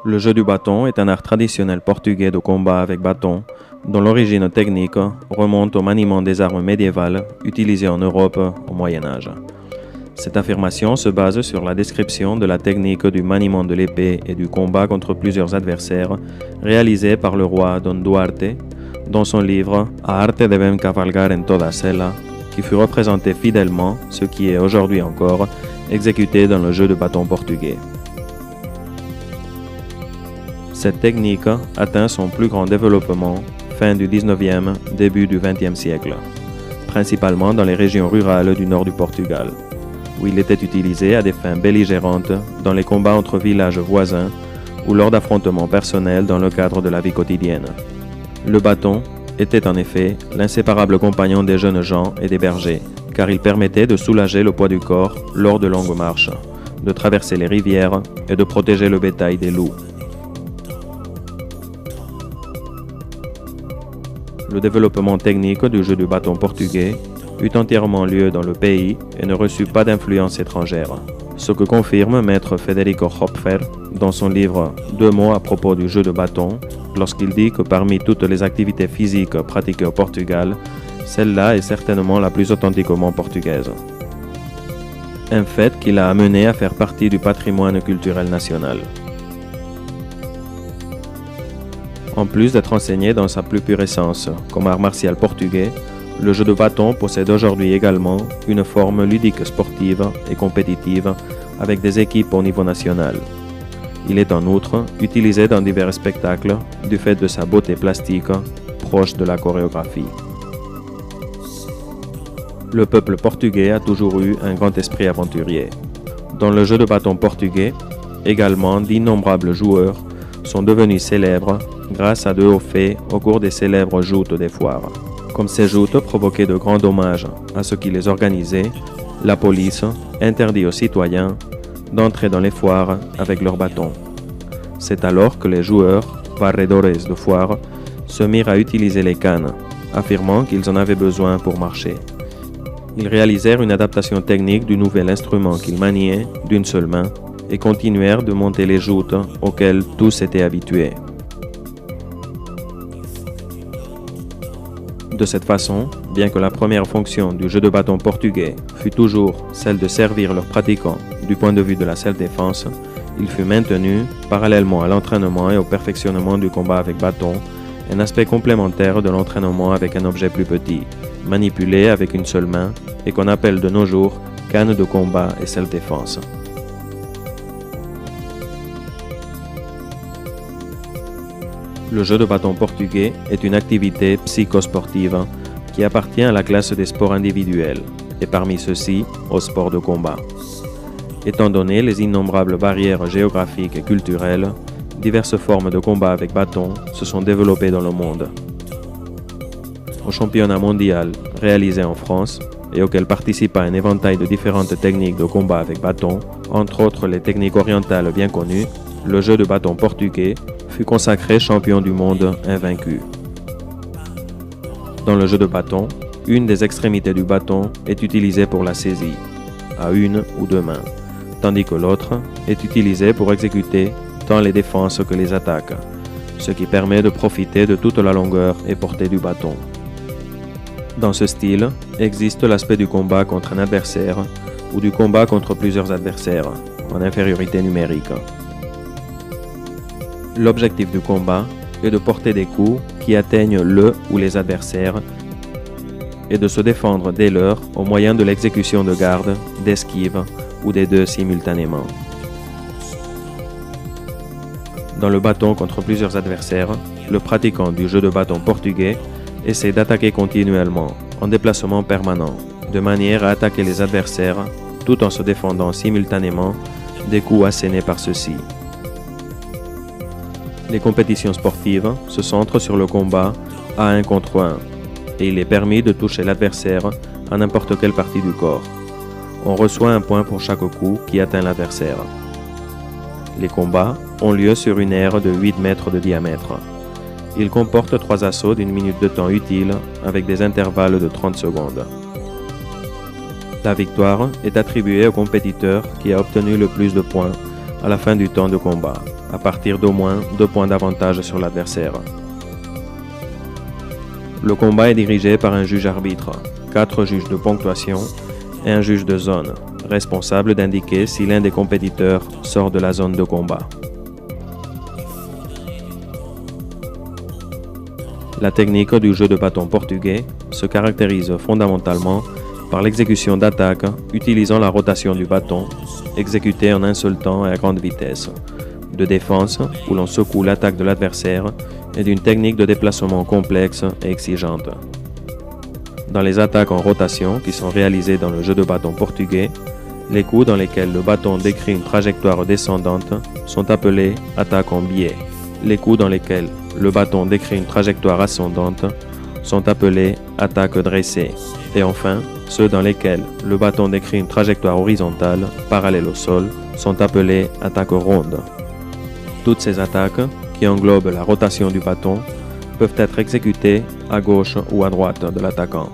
Le jeu du bâton est un art traditionnel portugais de combat avec bâton, dont l'origine technique remonte au maniement des armes médiévales utilisées en Europe au Moyen Âge. Cette affirmation se base sur la description de la technique du maniement de l'épée et du combat contre plusieurs adversaires réalisée par le roi Dom Duarte dans son livre A arte devem cavalgar en toda sela, qui fut représenté fidèlement, ce qui est aujourd'hui encore, exécuté dans le jeu de bâton portugais. Cette technique atteint son plus grand développement fin du 19e, début du 20e siècle, principalement dans les régions rurales du nord du Portugal, où il était utilisé à des fins belligérantes dans les combats entre villages voisins ou lors d'affrontements personnels dans le cadre de la vie quotidienne. Le bâton était en effet l'inséparable compagnon des jeunes gens et des bergers, car il permettait de soulager le poids du corps lors de longues marches, de traverser les rivières et de protéger le bétail des loups. Le développement technique du jeu du bâton portugais eut entièrement lieu dans le pays et ne reçut pas d'influence étrangère, ce que confirme maître Federico Hopfer dans son livre « 2 mots à propos du jeu de bâton » lorsqu'il dit que parmi toutes les activités physiques pratiquées au Portugal, celle-là est certainement la plus authentiquement portugaise. Un fait qui l'a amené à faire partie du patrimoine culturel national. En plus d'être enseigné dans sa plus pure essence comme art martial portugais, le jeu de bâton possède aujourd'hui également une forme ludique sportive et compétitive avec des équipes au niveau national. Il est en outre utilisé dans divers spectacles du fait de sa beauté plastique proche de la chorégraphie. Le peuple portugais a toujours eu un grand esprit aventurier. Dans le jeu de bâton portugais, également d'innombrables joueurs sont devenus célèbres grâce à de hauts faits au cours des célèbres joutes des foires. Comme ces joutes provoquaient de grands dommages à ceux qui les organisaient, la police interdit aux citoyens d'entrer dans les foires avec leurs bâtons. C'est alors que les joueurs, varredores de foire, se mirent à utiliser les cannes, affirmant qu'ils en avaient besoin pour marcher. Ils réalisèrent une adaptation technique du nouvel instrument qu'ils maniaient d'une seule main et continuèrent de monter les joutes auxquelles tous étaient habitués. De cette façon, bien que la première fonction du jeu de bâton portugais fût toujours celle de servir leurs pratiquants du point de vue de la self-défense, il fut maintenu, parallèlement à l'entraînement et au perfectionnement du combat avec bâton, un aspect complémentaire de l'entraînement avec un objet plus petit, manipulé avec une seule main et qu'on appelle de nos jours canne de combat et self-défense. Le jeu de bâton portugais est une activité psychosportive qui appartient à la classe des sports individuels et parmi ceux-ci au sport de combat. Étant donné les innombrables barrières géographiques et culturelles, diverses formes de combat avec bâton se sont développées dans le monde. Au championnat mondial réalisé en France et auquel participa un éventail de différentes techniques de combat avec bâton, entre autres les techniques orientales bien connues, le jeu de bâton portugais fut consacré champion du monde invaincu. Dans le jeu de bâton, une des extrémités du bâton est utilisée pour la saisie, à une ou deux mains, tandis que l'autre est utilisée pour exécuter tant les défenses que les attaques, ce qui permet de profiter de toute la longueur et portée du bâton. Dans ce style, existe l'aspect du combat contre un adversaire ou du combat contre plusieurs adversaires, en infériorité numérique. L'objectif du combat est de porter des coups qui atteignent le ou les adversaires et de se défendre dès lors au moyen de l'exécution de garde, d'esquive ou des deux simultanément. Dans le bâton contre plusieurs adversaires, le pratiquant du jeu de bâton portugais essaie d'attaquer continuellement, en déplacement permanent, de manière à attaquer les adversaires tout en se défendant simultanément des coups assénés par ceux-ci. Les compétitions sportives se centrent sur le combat à 1 contre 1 et il est permis de toucher l'adversaire à n'importe quelle partie du corps. On reçoit un point pour chaque coup qui atteint l'adversaire. Les combats ont lieu sur une aire de 8 mètres de diamètre. Ils comportent 3 assauts d'1 minute de temps utile avec des intervalles de 30 secondes. La victoire est attribuée au compétiteur qui a obtenu le plus de points à la fin du temps de combat, à partir d'au moins 2 points d'avantage sur l'adversaire. Le combat est dirigé par un juge-arbitre, 4 juges de ponctuation et un juge de zone, responsable d'indiquer si l'un des compétiteurs sort de la zone de combat. La technique du jeu de bâton portugais se caractérise fondamentalement par l'exécution d'attaques utilisant la rotation du bâton, exécutée en un seul temps et à grande vitesse, de défense où l'on secoue l'attaque de l'adversaire et d'une technique de déplacement complexe et exigeante. Dans les attaques en rotation qui sont réalisées dans le jeu de bâton portugais, les coups dans lesquels le bâton décrit une trajectoire descendante sont appelés attaques en biais. Les coups dans lesquels le bâton décrit une trajectoire ascendante sont appelés attaques dressées. Et enfin, ceux dans lesquels le bâton décrit une trajectoire horizontale, parallèle au sol, sont appelés attaques rondes. Toutes ces attaques, qui englobent la rotation du bâton, peuvent être exécutées à gauche ou à droite de l'attaquant,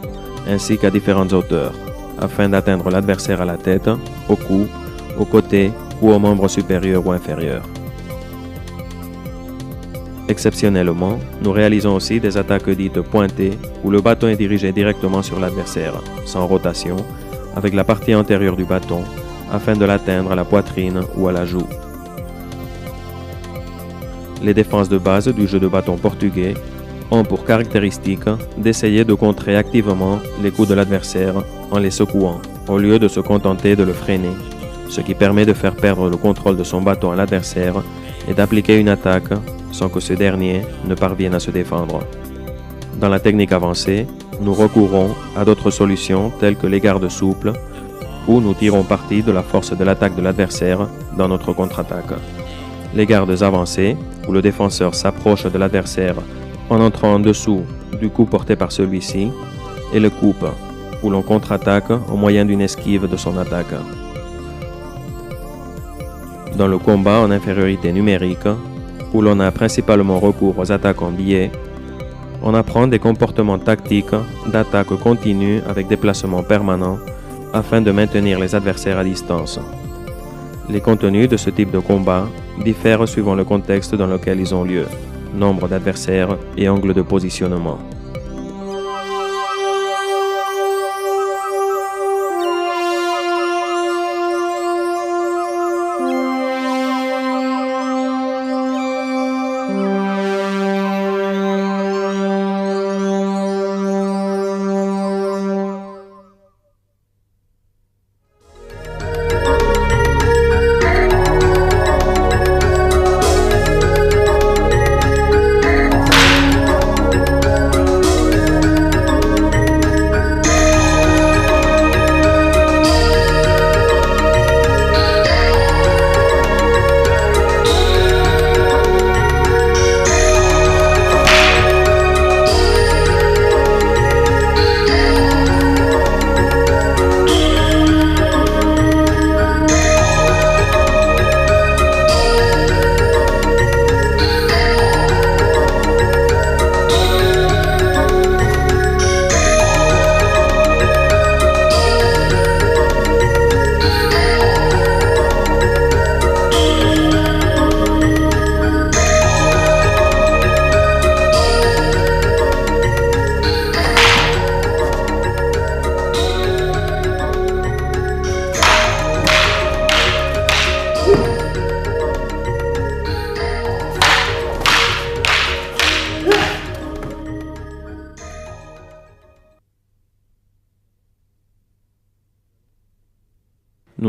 ainsi qu'à différentes hauteurs, afin d'atteindre l'adversaire à la tête, au cou, au côté ou aux membres supérieurs ou inférieurs. Exceptionnellement, nous réalisons aussi des attaques dites pointées où le bâton est dirigé directement sur l'adversaire, sans rotation, avec la partie antérieure du bâton, afin de l'atteindre à la poitrine ou à la joue. Les défenses de base du jeu de bâton portugais ont pour caractéristique d'essayer de contrer activement les coups de l'adversaire en les secouant, au lieu de se contenter de le freiner, ce qui permet de faire perdre le contrôle de son bâton à l'adversaire et d'appliquer une attaque sans que ce dernier ne parvienne à se défendre. Dans la technique avancée, nous recourons à d'autres solutions telles que les gardes souples, où nous tirons parti de la force de l'attaque de l'adversaire dans notre contre-attaque. Les gardes avancés, où le défenseur s'approche de l'adversaire en entrant en dessous du coup porté par celui-ci, et le coupe, où l'on contre-attaque au moyen d'une esquive de son attaque. Dans le combat en infériorité numérique, où l'on a principalement recours aux attaques en biais, on apprend des comportements tactiques d'attaque continue avec déplacement permanent afin de maintenir les adversaires à distance. Les contenus de ce type de combat diffèrent suivant le contexte dans lequel ils ont lieu, nombre d'adversaires et angle de positionnement.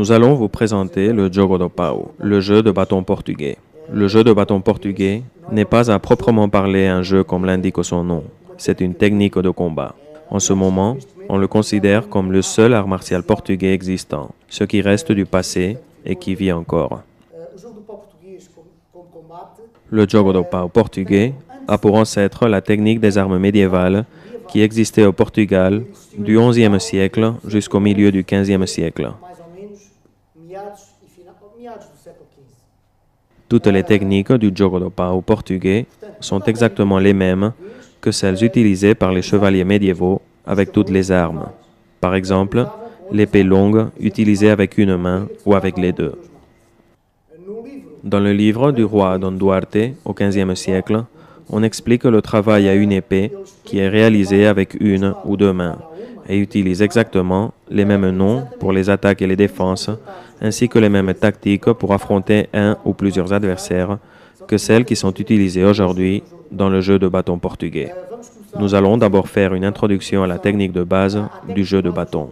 Nous allons vous présenter le Jogo do Pau, le jeu de bâton portugais. Le jeu de bâton portugais n'est pas à proprement parler un jeu comme l'indique son nom, c'est une technique de combat. En ce moment, on le considère comme le seul art martial portugais existant, ce qui reste du passé et qui vit encore. Le Jogo do Pau portugais a pour ancêtre la technique des armes médiévales qui existait au Portugal du XIe siècle jusqu'au milieu du XVe siècle. Toutes les techniques du Jogo do Pau portugais sont exactement les mêmes que celles utilisées par les chevaliers médiévaux avec toutes les armes. Par exemple, l'épée longue utilisée avec une main ou avec les deux. Dans le livre du roi Don Duarte, au XVe siècle, on explique le travail à une épée qui est réalisé avec une ou deux mains et utilise exactement les mêmes noms pour les attaques et les défenses, ainsi que les mêmes tactiques pour affronter un ou plusieurs adversaires que celles qui sont utilisées aujourd'hui dans le jeu de bâton portugais. Nous allons d'abord faire une introduction à la technique de base du jeu de bâton.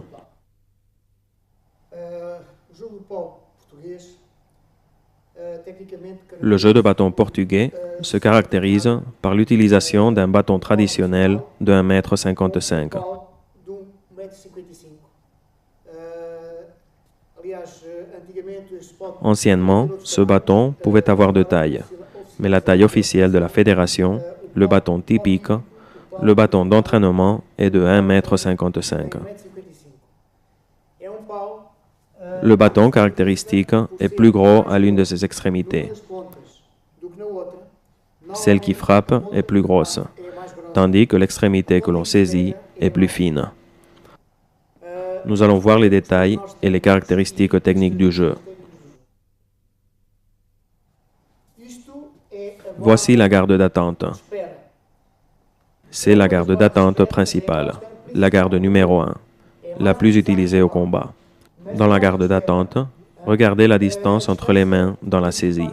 Le jeu de bâton portugais se caractérise par l'utilisation d'un bâton traditionnel de 1,55 m. Anciennement, ce bâton pouvait avoir deux tailles, mais la taille officielle de la fédération, le bâton typique, le bâton d'entraînement est de 1,55 m. Le bâton caractéristique est plus gros à l'une de ses extrémités. Celle qui frappe est plus grosse, tandis que l'extrémité que l'on saisit est plus fine. Nous allons voir les détails et les caractéristiques techniques du jeu. Voici la garde d'attente. C'est la garde d'attente principale, la garde numéro 1, la plus utilisée au combat. Dans la garde d'attente, regardez la distance entre les mains dans la saisie.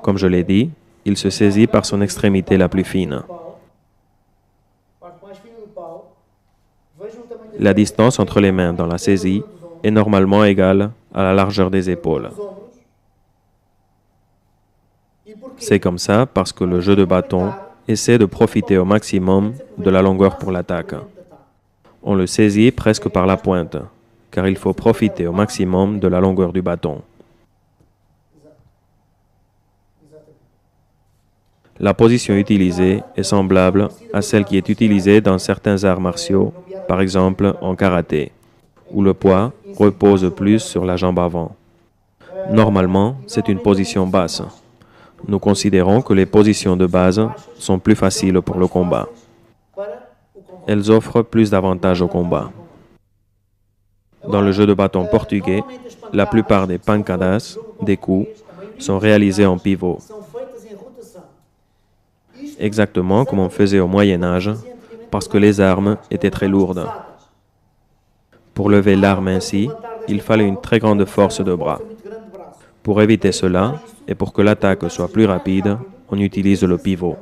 Comme je l'ai dit, il se saisit par son extrémité la plus fine. La distance entre les mains dans la saisie est normalement égale à la largeur des épaules. C'est comme ça parce que le jeu de bâton essaie de profiter au maximum de la longueur pour l'attaque. On le saisit presque par la pointe, car il faut profiter au maximum de la longueur du bâton. La position utilisée est semblable à celle qui est utilisée dans certains arts martiaux, par exemple en karaté, où le poids repose plus sur la jambe avant. Normalement, c'est une position basse. Nous considérons que les positions de base sont plus faciles pour le combat. Elles offrent plus d'avantages au combat. Dans le jeu de bâton portugais, la plupart des pancadas, des coups, sont réalisés en pivot. Exactement comme on faisait au Moyen Âge, parce que les armes étaient très lourdes. Pour lever l'arme ainsi, il fallait une très grande force de bras. Pour éviter cela, et pour que l'attaque soit plus rapide, on utilise le pivot.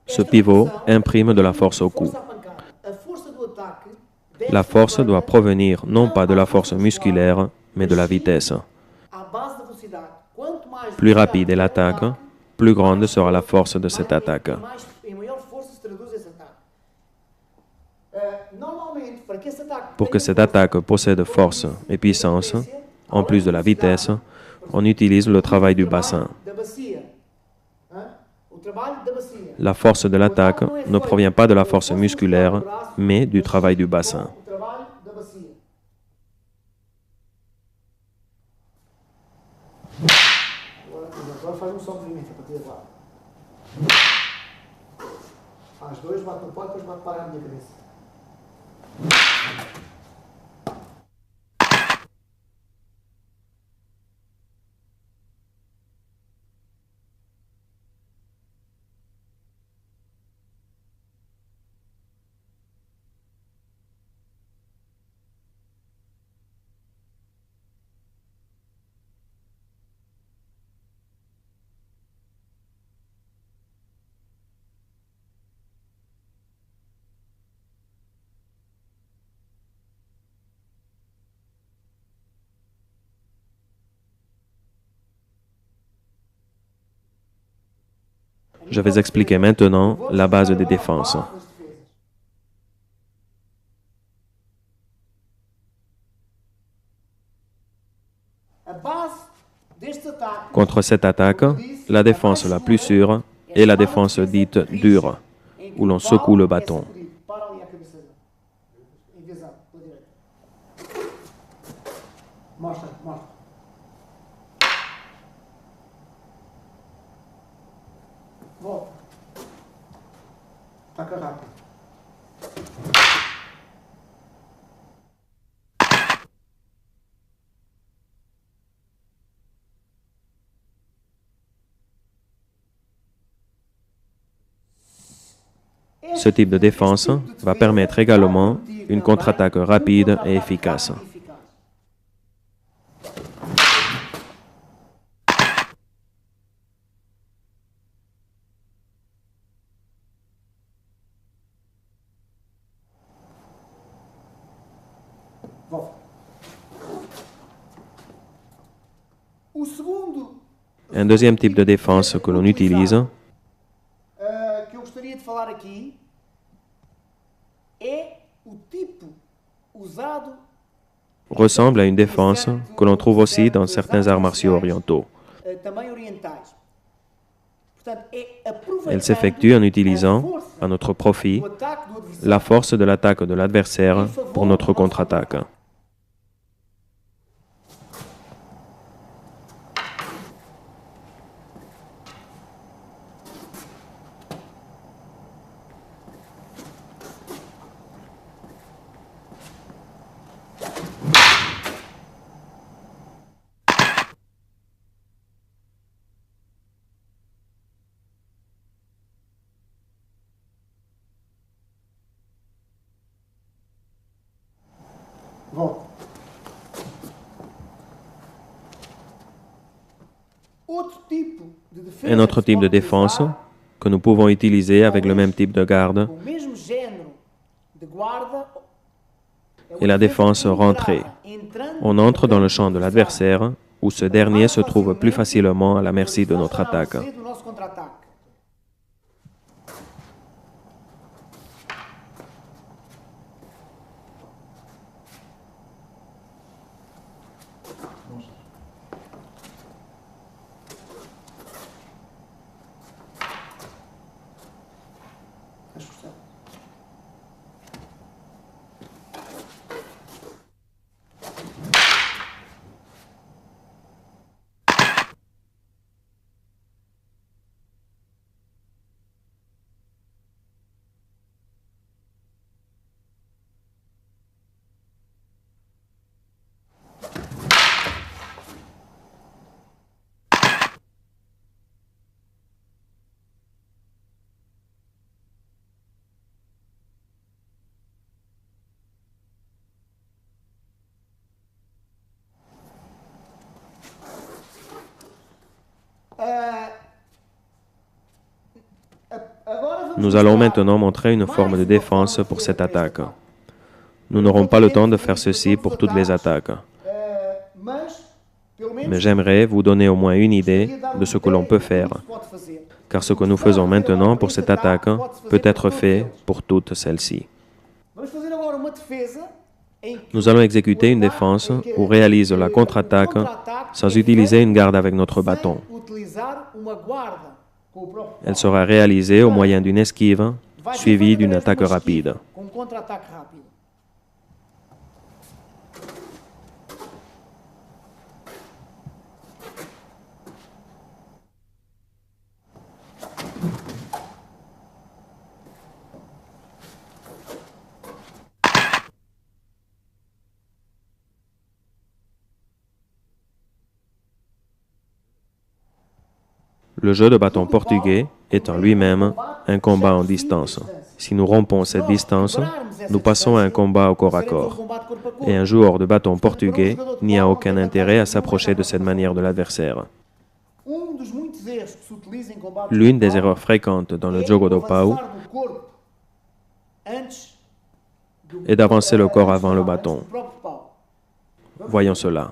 Ce pivot imprime de la force au coup. La force doit provenir non pas de la force musculaire, mais de la vitesse. Plus rapide est l'attaque, plus grande sera la force de cette attaque. Pour que cette attaque possède force et puissance, en plus de la vitesse, on utilise le travail du bassin. La force de l'attaque ne provient pas de la force musculaire, mais du travail du bassin. Je vais expliquer maintenant la base des défenses. Contre cette attaque, la défense la plus sûre est la défense dite dure, où l'on secoue le bâton. Volta. Taca rápido. Ce type de défense va permettre également une contre-attaque rapide et efficace. Volta. O segundo Un deuxième type de défense que l'on utilise que eu gostaria de falar aqui é o tipo usado ressemble à une défense que l'on trouve aussi dans certains arts martiaux orientaux. também orientais. Portanto, é Elle s'effectue en utilisant, à notre profit, o ataque do adversário la force de l'attaque de l'adversaire pour notre contre-attaque. Volta. Outro tipo de defesa Un autre que se type de pode défense utilizar que nous pouvons utiliser avec le même type de garde com o mesmo género de guarda est la défense rentrée. On entre dans le champ de l'adversaire où ce dernier se trouve plus facilement à la merci de notre attaque. do nosso contra-ataque. Estás gostando? Nous allons maintenant montrer une forme de défense pour cette attaque. Nous n'aurons pas le temps de faire ceci pour toutes les attaques, mais j'aimerais vous donner au moins une idée de ce que l'on peut faire, car ce que nous faisons maintenant pour cette attaque peut être fait pour toutes celles-ci. Nous allons exécuter une défense où réalise la contre-attaque sans utiliser une garde avec notre bâton. Elle sera réalisée au moyen d'une esquive suivie d'une attaque rapide. Le jeu de bâton portugais est en lui-même un combat en distance. Si nous rompons cette distance, nous passons à un combat au corps à corps. Et un joueur de bâton portugais n'y a aucun intérêt à s'approcher de cette manière de l'adversaire. L'une des erreurs fréquentes dans le jogo do pau est d'avancer le corps avant le bâton. Voyons cela.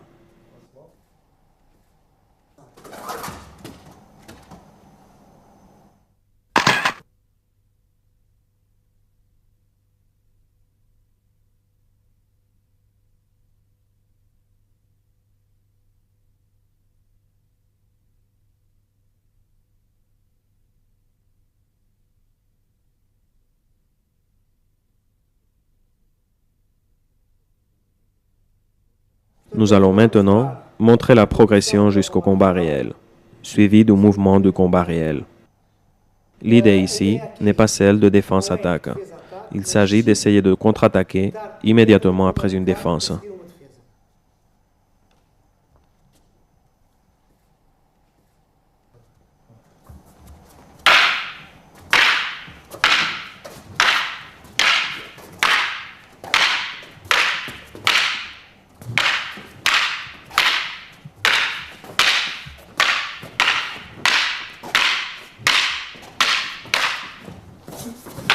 Nous allons maintenant montrer la progression jusqu'au combat réel, suivi du mouvement du combat réel. L'idée ici n'est pas celle de défense-attaque. Il s'agit d'essayer de contre-attaquer immédiatement après une défense. Seguir uma defesa.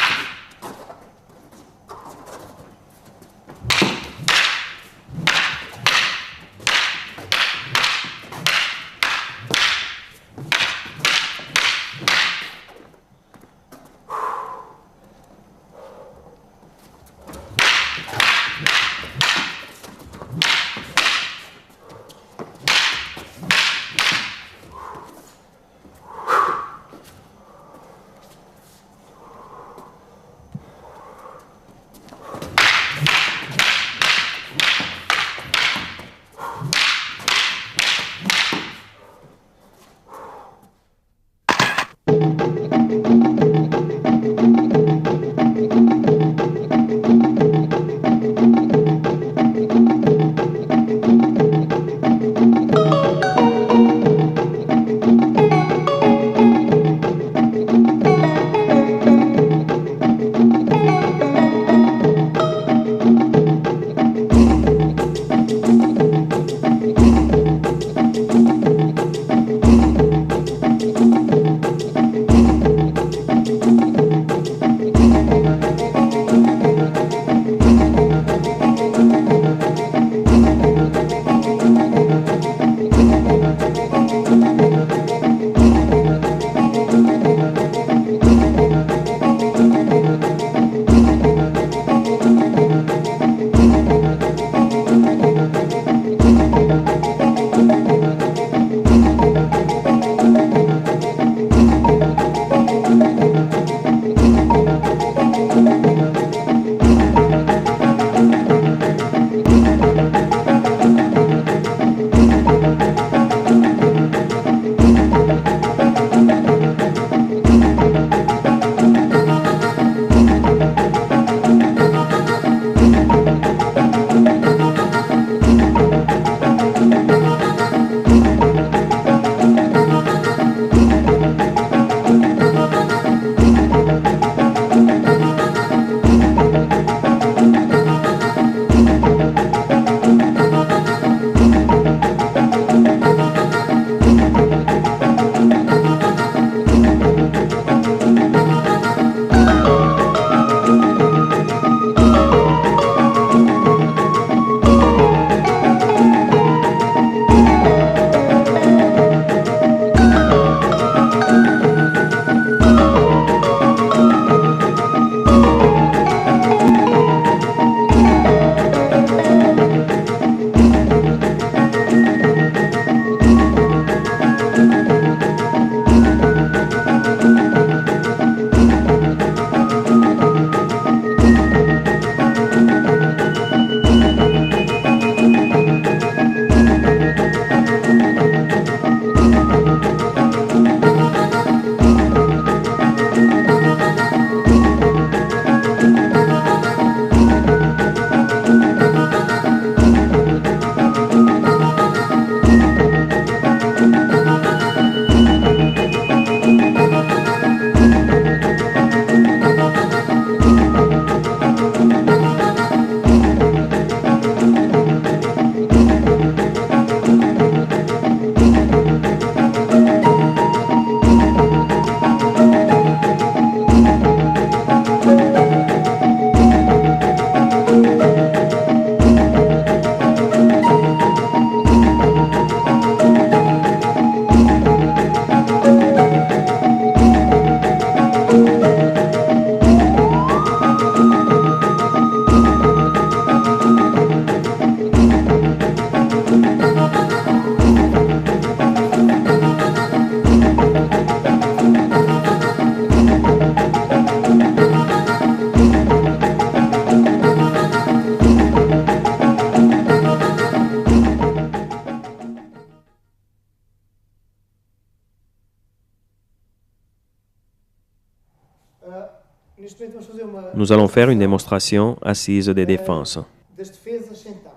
Neste momento vamos fazer uma Nous allons faire une démonstration assise des défenses. das defesas sentado.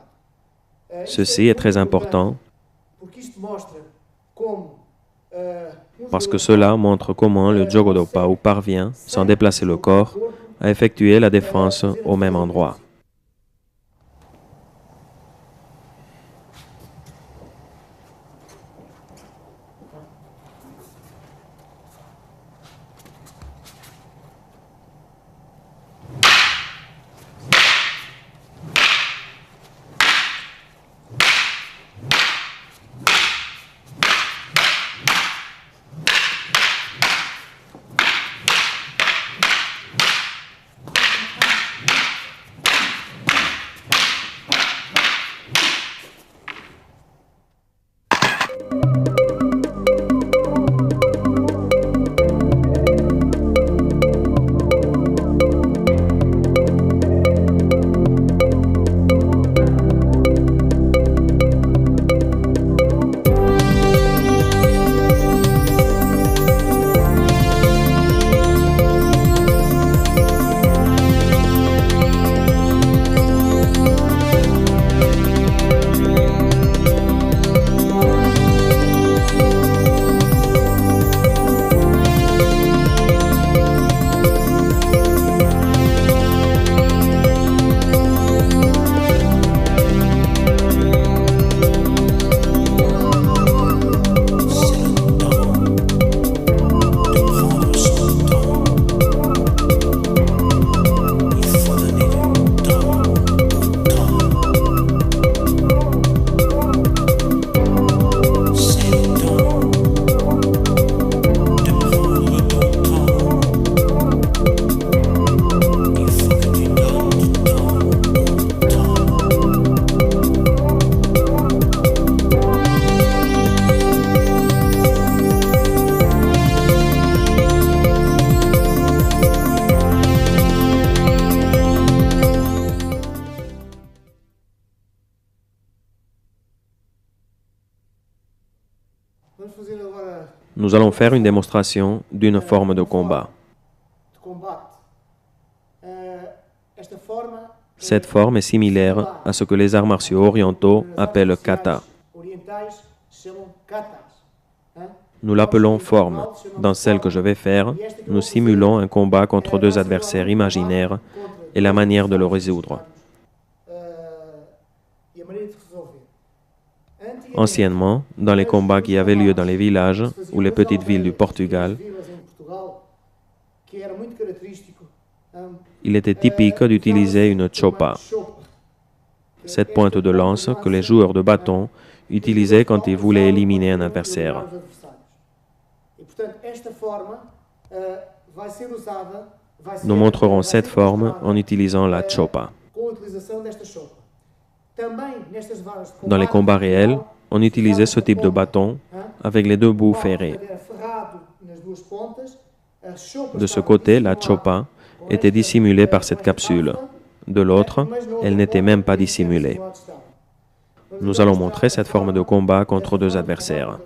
Ceci est très important Porque isto mostra como parce que cela montre comment le Jogo do Pau parvient, sans déplacer le corps, à effectuer la défense au même endroit. vamos fazer agora Nous allons faire une démonstration d'une forme de combat. de combate. Esta forma Cette forme est similaire à ce que les arts martiaux orientaux appellent kata. orientais chamam katas. Nous l'appelons forme. Dans celle que je vais faire, nous simulons un combat contre deux adversaires imaginaires et la manière de le résoudre. E a maneira de resolver. Anciennement, dans les combats qui avaient lieu dans les villages ou les petites villes du Portugal, Vilas em Portugal, que era muito característico. il était typique d'utiliser une chopa, cette pointe de lance que les joueurs de bâton utilisaient quand ils voulaient éliminer un adversaire. E portanto, esta forma vai ser usada, Nous montrerons cette forme en utilisant la chopa. com a utilização desta chopa. Também nestas varas de Dans les combats réels, on utilisait ce type de bâton avec les deux bouts ferrés. era ferrado nas duas pontas, a chopa De ce côté, la chopa était dissimulée par cette capsule. De l'autre, elle n'était même pas dissimulée. Nous allons montrer cette forme de combat contre deux adversaires.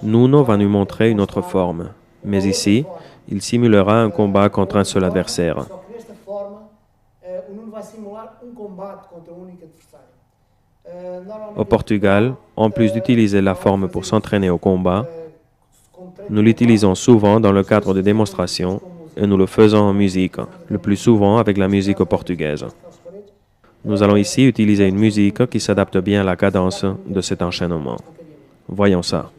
Nuno va nous montrer une autre forme, mais ici, il simulera un combat contre un seul adversaire. Só que nesta forma, o Nuno vai simular combate contra único adversário. Au Portugal, en plus d'utiliser la forme pour s'entraîner au combat, nous l'utilisons souvent dans le cadre de démonstrations et nous le faisons en musique, le plus souvent avec la musique portugaise. Nous allons ici utiliser une musique qui s'adapte bien à la cadence de cet enchaînement. Voyons ça.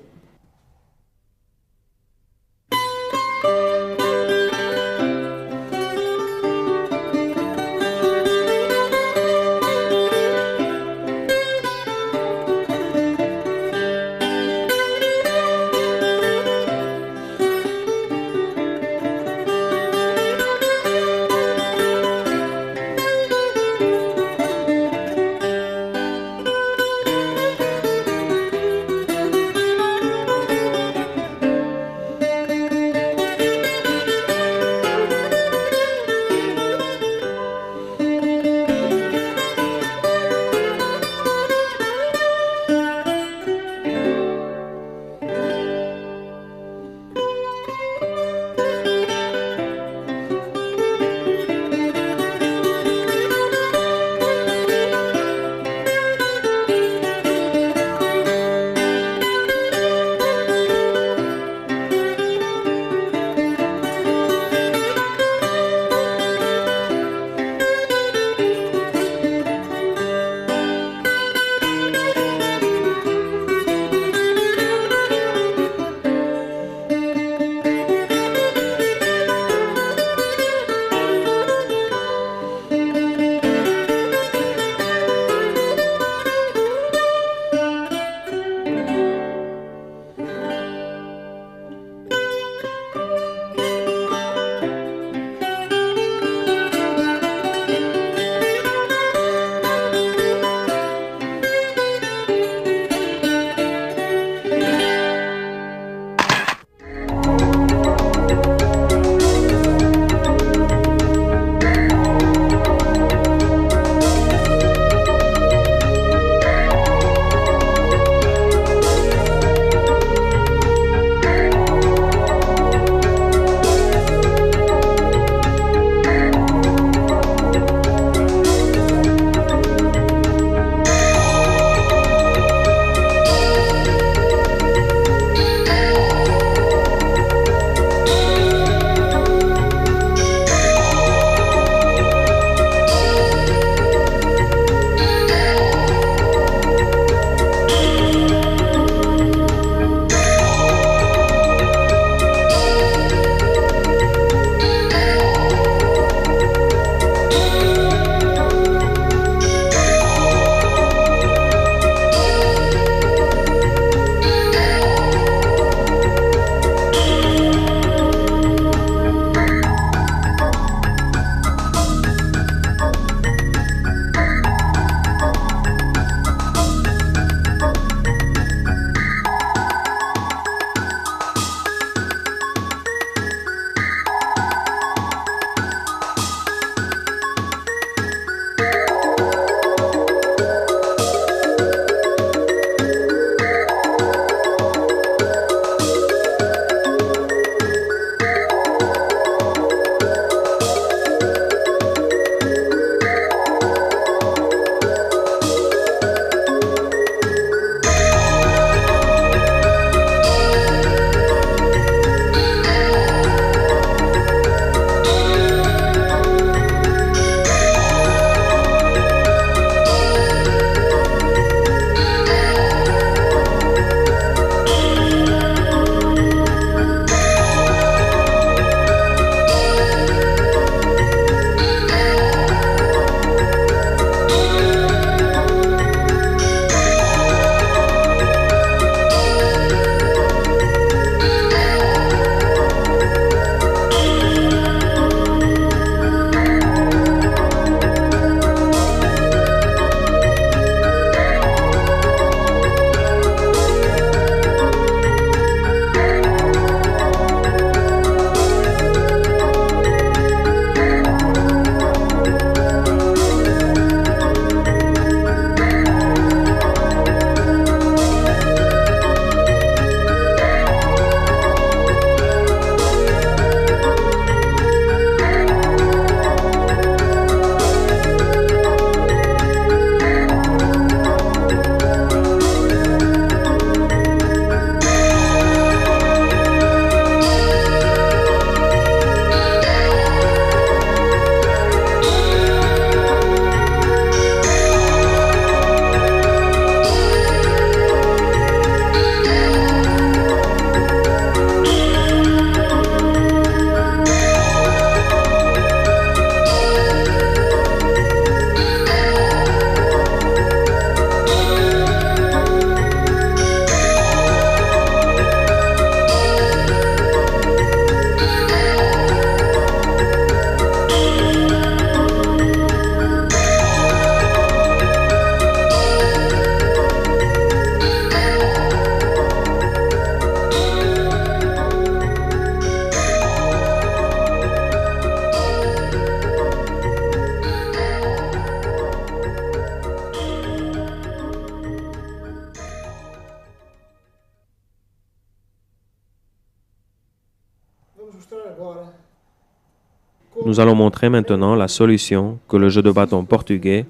Nous allons montrer maintenant la solution que le jeu de bâton portugais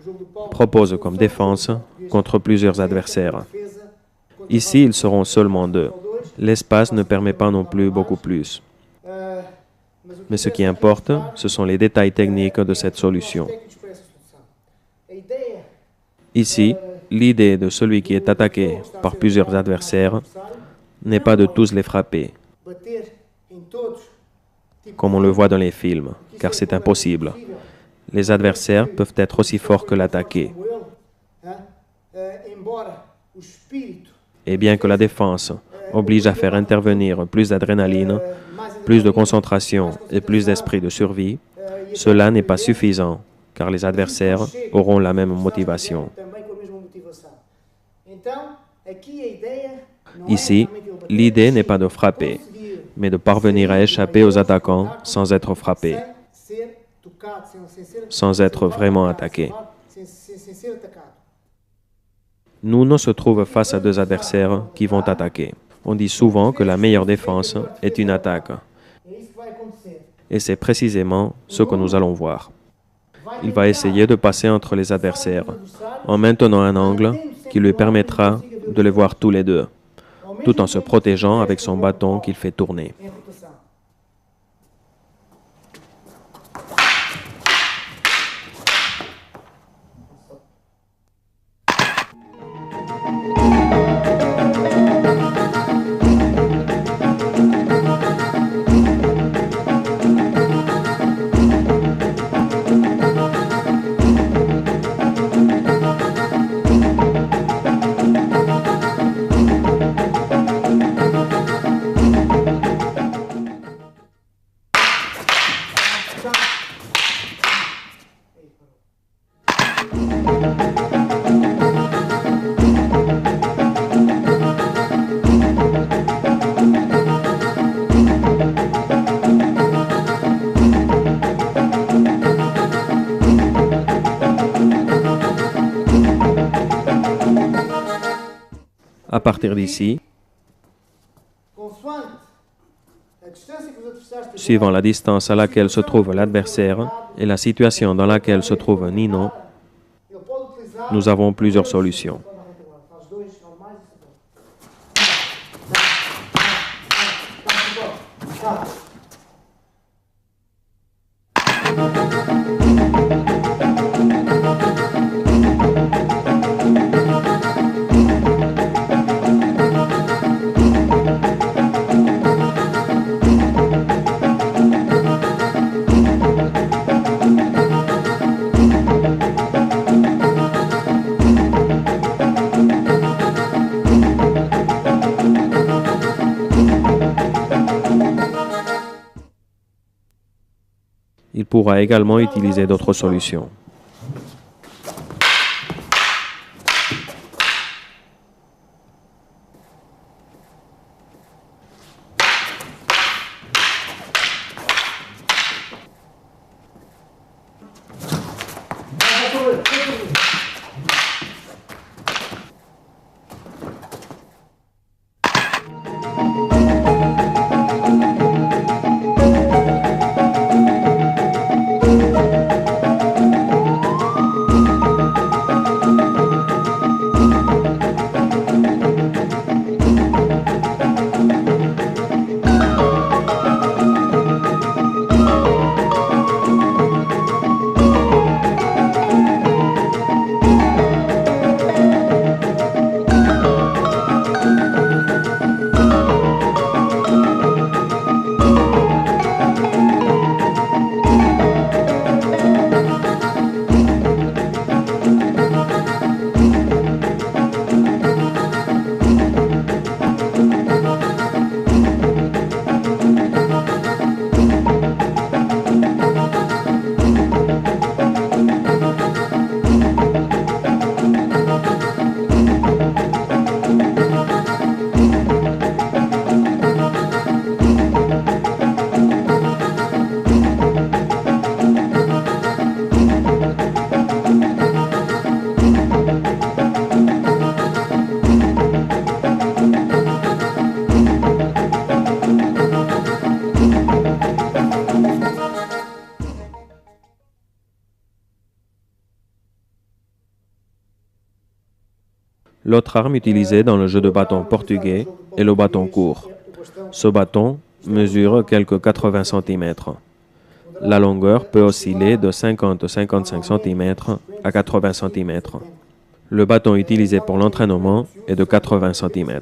propose comme défense contre plusieurs adversaires. Ici, ils seront seulement deux. L'espace ne permet pas non plus beaucoup plus. Mais ce qui importe, ce sont les détails techniques de cette solution. Ici, l'idée de celui qui est attaqué par plusieurs adversaires n'est pas de tous les frapper, comme on le voit dans les films, car c'est impossible. Les adversaires peuvent être aussi forts que l'attaqué. Et bien que la défense oblige à faire intervenir plus d'adrénaline, plus de concentration et plus d'esprit de survie, cela n'est pas suffisant, car les adversaires auront la même motivation. Ici, l'idée n'est pas de frapper, mais de parvenir à échapper aux attaquants sans être frappé, sans être vraiment attaqué. Nuno se trouve face à deux adversaires qui vont attaquer. On dit souvent que la meilleure défense est une attaque. Et c'est précisément ce que nous allons voir. Il va essayer de passer entre les adversaires en maintenant un angle qui lui permettra de les voir tous les deux, tout en se protégeant avec son bâton qu'il fait tourner. À partir d'ici, suivant la distance à laquelle se trouve l'adversaire et la situation dans laquelle se trouve Nino, nous avons plusieurs solutions. Il pourra également utiliser d'autres solutions. L'autre arme utilisée dans le jeu de bâton portugais est le bâton court. Ce bâton mesure quelques 80 cm. La longueur peut osciller de 50-55 cm à 80 cm. Le bâton utilisé pour l'entraînement est de 80 cm.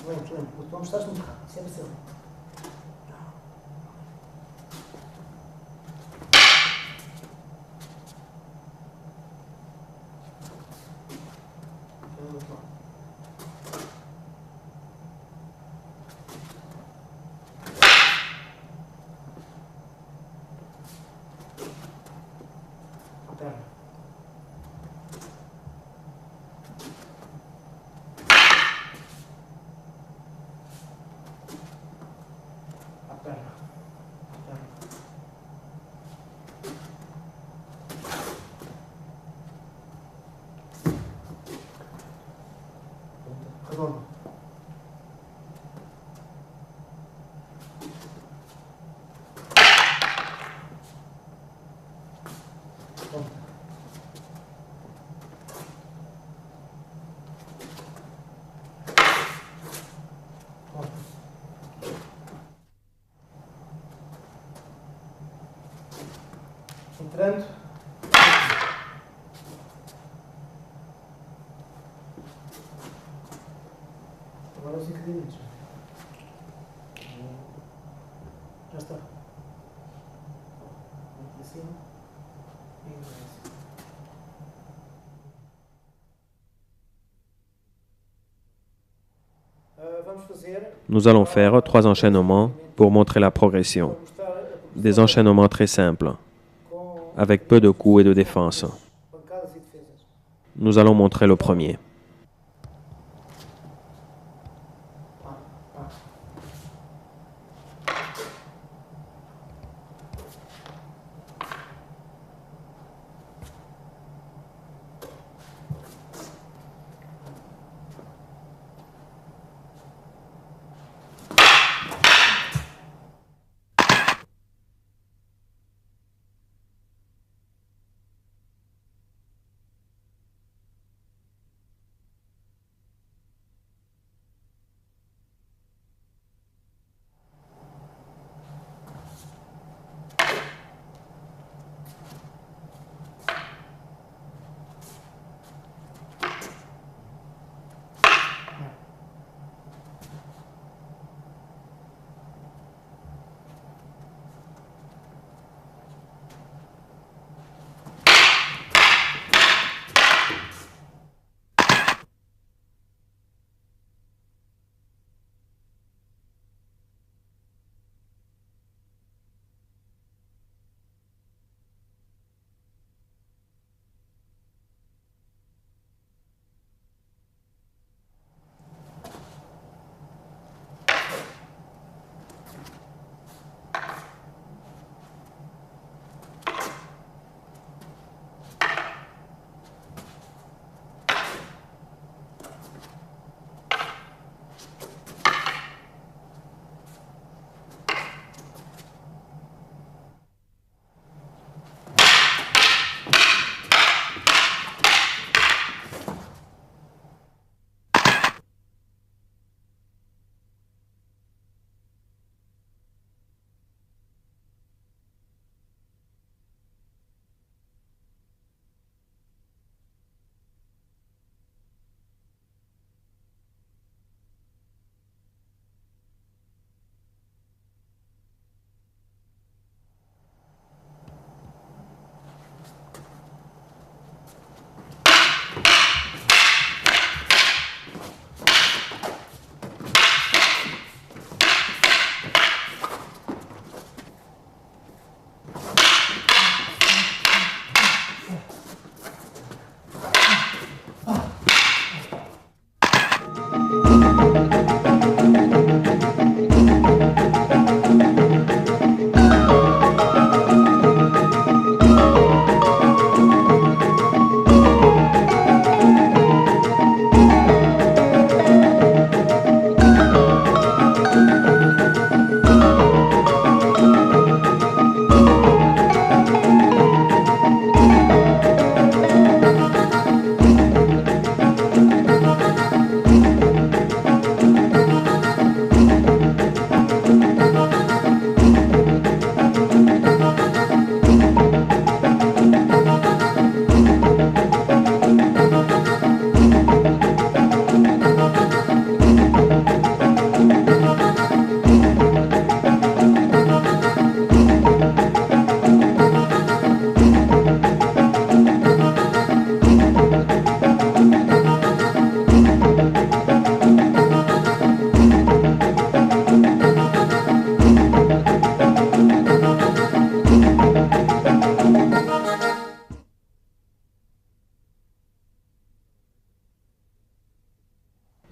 Lento, lento. O tom estás muito rápido. Isso é bastante. Redondo. Entrando. Agora os incredimentos. Já está. Aqui assim. E assim. Vamos fazer. Nous allons faire 3 enchaînements pour montrer la progression. Des enchaînements très simples, avec peu de coups et de défense. Pancadas e defesas. Nous allons montrer le premier.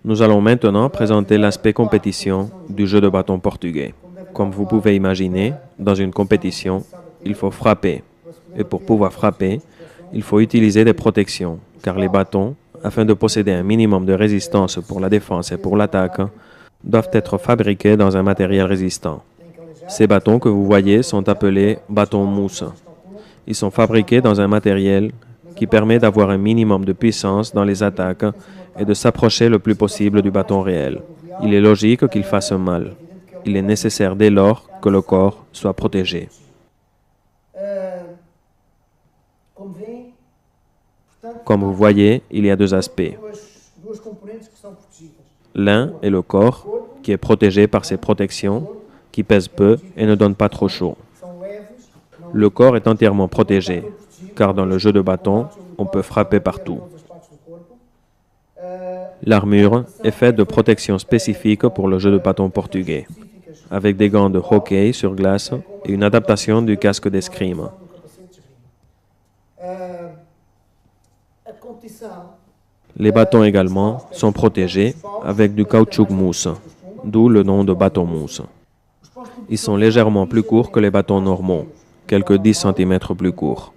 Nous allons maintenant présenter l'aspect compétition du jeu de bâton portugais. Comme vous pouvez imaginer, dans une compétition, il faut frapper. Et pour pouvoir frapper, il faut utiliser des protections, car les bâtons, afin de posséder un minimum de résistance pour la défense et pour l'attaque, doivent être fabriqués dans un matériel résistant. Ces bâtons que vous voyez sont appelés bâtons mousse. Ils sont fabriqués dans un matériel qui permet d'avoir un minimum de puissance dans les attaques et de s'approcher le plus possible du bâton réel. Il est logique qu'il fasse mal. Il est nécessaire dès lors que le corps soit protégé. Comme vous voyez, il y a deux aspects. L'un est le corps, qui est protégé par ses protections, qui pèsent peu et ne donnent pas trop chaud. Le corps est entièrement protégé, car dans le jeu de bâton, on peut frapper partout. L'armure est faite de protections spécifiques pour le jeu de bâton portugais, avec des gants de hockey sur glace et une adaptation du casque d'escrime. Les bâtons également sont protégés avec du caoutchouc mousse, d'où le nom de bâton mousse. Ils sont légèrement plus courts que les bâtons normaux, quelques 10 cm plus courts.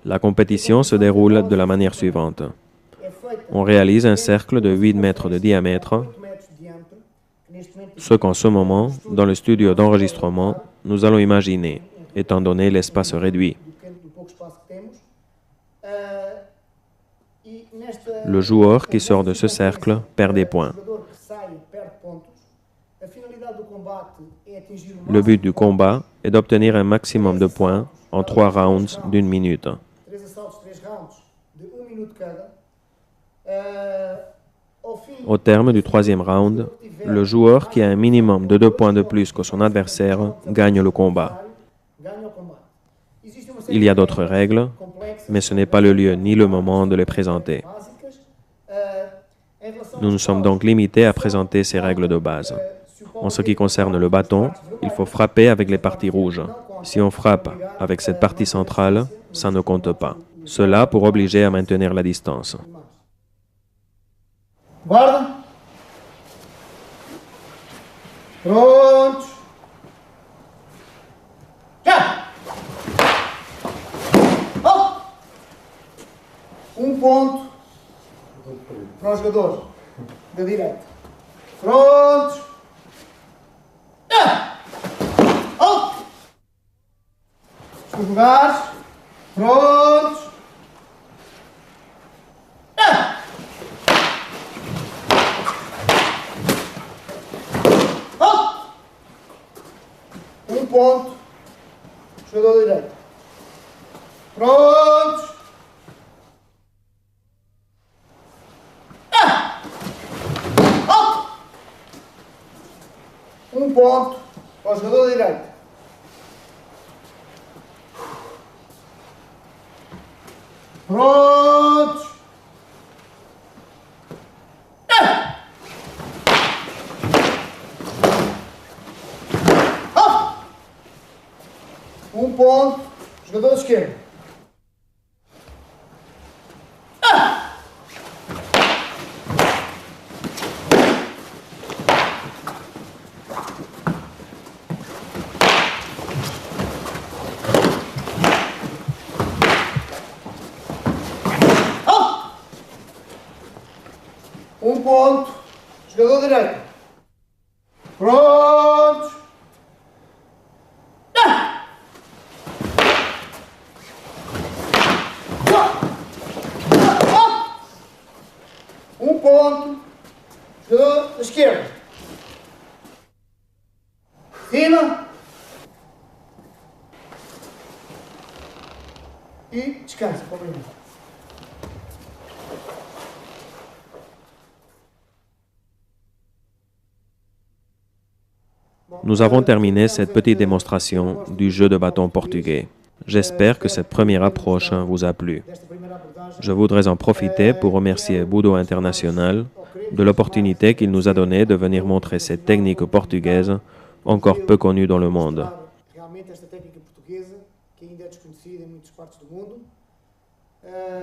La compétition se déroule de la manière suivante. On réalise un cercle de 8 mètres de diamètre, ce qu'en ce moment, dans le studio d'enregistrement, nous allons imaginer, étant donné l'espace réduit. Le joueur qui sort de ce cercle perd des points. Le but du combat est d'obtenir un maximum de points en 3 rounds d'1 minute. Au terme du 3e round, le joueur qui a un minimum de 2 points de plus que son adversaire gagne le combat. Il y a d'autres règles, mais ce n'est pas le lieu ni le moment de les présenter. Nous nous sommes donc limités à présenter ces règles de base. En ce qui concerne le bâton, il faut frapper avec les parties rouges. Si on frappe avec cette partie centrale, ça ne compte pas. Cela pour obliger à maintenir la distance. Guarda. Prontos. Já. Oh. Ponto para os jogadores da direita. Prontos. Já. Oh. Os lugares. Prontos. Já. Ponto, jogador direito. Prontos. Ponto para o jogador direito. Prontos. Ponto, jogador esquerdo. Ponto, jogador direito. Prontos. Ponto, jogador esquerdo. Cima. E descansa para o meio. Nous avons terminé cette petite démonstration du jeu de bâton portugais. J'espère que cette première approche vous a plu. Je voudrais en profiter pour remercier Budo International de l'opportunité qu'il nous a donnée de venir montrer cette technique portugaise encore peu connue dans le monde.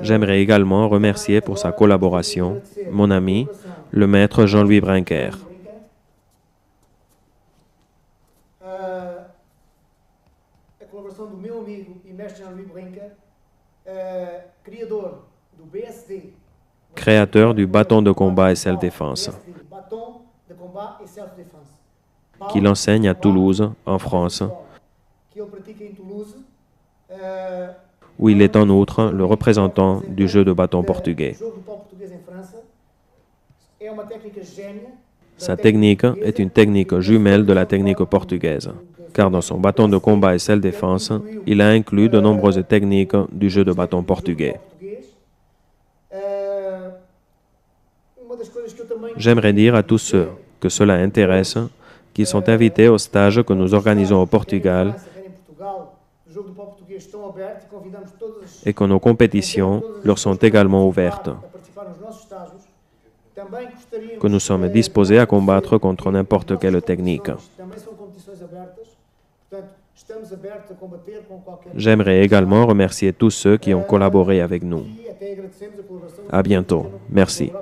J'aimerais également remercier pour sa collaboration mon ami, le maître Jean-Louis Brinquer. A colaboração do meu amigo e mestre Jean-Louis Brinquer, criador do BSD, Créateur du bâton de combat et self-défense, BSD, bâton de combat et self-défense, qu'il enseigne à Toulouse, en France, que ele pratica em Toulouse, où il est en outre le représentant du jeu de bâton portugais. jogo do pau português em França. É uma técnica gênia. Sa technique est une technique jumelle de la technique portugaise, car dans son bâton de combat et self-défense, il a inclus de nombreuses techniques du jeu de bâton portugais. J'aimerais dire à tous ceux que cela intéresse qu'ils sont invités au stage que nous organisons au Portugal et que nos compétitions leur sont également ouvertes, que nous sommes disposés à combattre contre n'importe quelle technique. J'aimerais également remercier tous ceux qui ont collaboré avec nous. À bientôt. Merci.